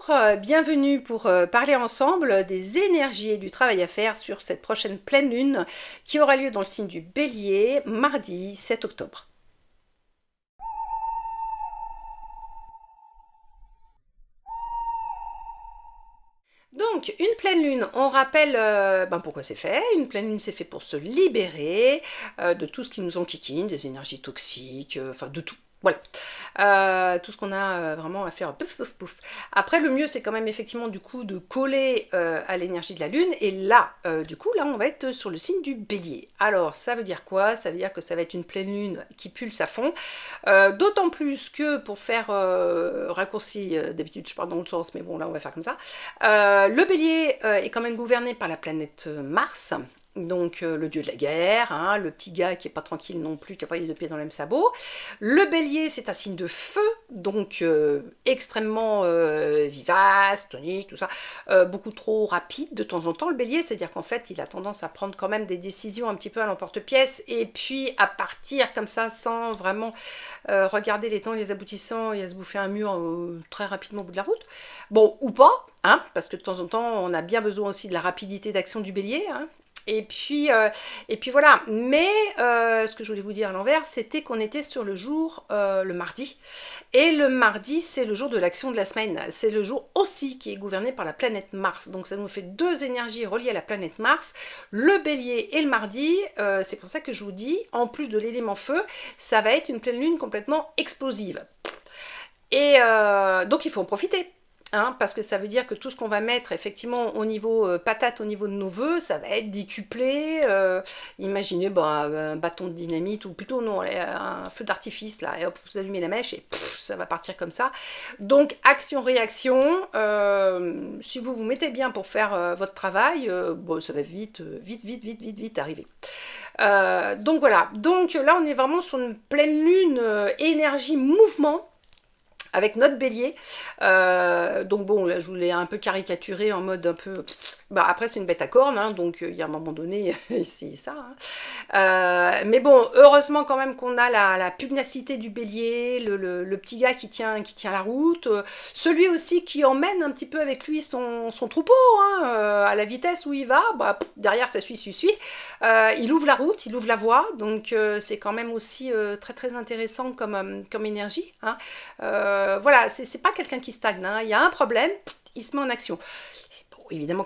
Bonjour, bienvenue pour parler ensemble des énergies et du travail à faire sur cette prochaine pleine lune qui aura lieu dans le signe du Bélier, mardi 7 octobre. Donc, une pleine lune, on rappelle pourquoi c'est fait. Une pleine lune, c'est fait pour se libérer de tout ce qui nous enquiquine, des énergies toxiques, enfin de tout. Voilà. Tout ce qu'on a vraiment à faire pouf pouf pouf. Après, le mieux, c'est quand même effectivement du coup de coller à l'énergie de la lune. Et là, du coup, là, on va être sur le signe du Bélier. Alors, ça veut dire quoi? Ça veut dire que ça va être une pleine lune qui pulse à fond. D'autant plus que pour faire raccourci, d'habitude je parle dans l'autre sens, mais bon, là, on va faire comme ça. Le Bélier est quand même gouverné par la planète Mars, donc le dieu de la guerre, hein, le petit gars qui est pas tranquille non plus, qui a pas les deux pieds dans le même sabot. Le Bélier, c'est un signe de feu, donc extrêmement vivace, tonique, tout ça, beaucoup trop rapide de temps en temps, le Bélier, c'est-à-dire qu'en fait, il a tendance à prendre quand même des décisions un petit peu à l'emporte-pièce, et puis à partir comme ça, sans vraiment regarder les temps, les aboutissants, et à se bouffer un mur très rapidement au bout de la route. Bon, ou pas, hein, parce que de temps en temps, on a bien besoin aussi de la rapidité d'action du Bélier, hein. Et puis voilà, mais ce que je voulais vous dire à l'envers, c'était qu'on était sur le jour, le mardi, et le mardi, c'est le jour de l'action de la semaine, c'est le jour aussi qui est gouverné par la planète Mars, donc ça nous fait deux énergies reliées à la planète Mars, le Bélier et le mardi, c'est pour ça que je vous dis, en plus de l'élément feu, ça va être une pleine lune complètement explosive. Et donc il faut en profiter. Hein, parce que ça veut dire que tout ce qu'on va mettre effectivement au niveau patate, au niveau de nos vœux, ça va être décuplé. Imaginez un bâton de dynamite, ou plutôt non, un feu d'artifice, là, et hop, vous allumez la mèche et ça va partir comme ça. Donc action-réaction, si vous vous mettez bien pour faire votre travail, ça va vite arriver. Donc voilà, donc là on est vraiment sur une pleine lune, énergie, mouvement, avec notre Bélier. Donc bon, là je vous l'ai un peu caricaturé en mode un peu... après c'est une bête à cornes, hein, donc il y a un moment donné, c'est ça. Hein. Mais bon, heureusement quand même qu'on a la pugnacité du Bélier, le petit gars qui tient la route, celui aussi qui emmène un petit peu avec lui son troupeau, hein, à la vitesse où il va, derrière ça suit. Il ouvre la route, il ouvre la voie, donc c'est quand même aussi très intéressant comme énergie. Hein. Voilà, c'est pas quelqu'un qui stagne, hein. Il y a un problème, il se met en action. Bon, évidemment,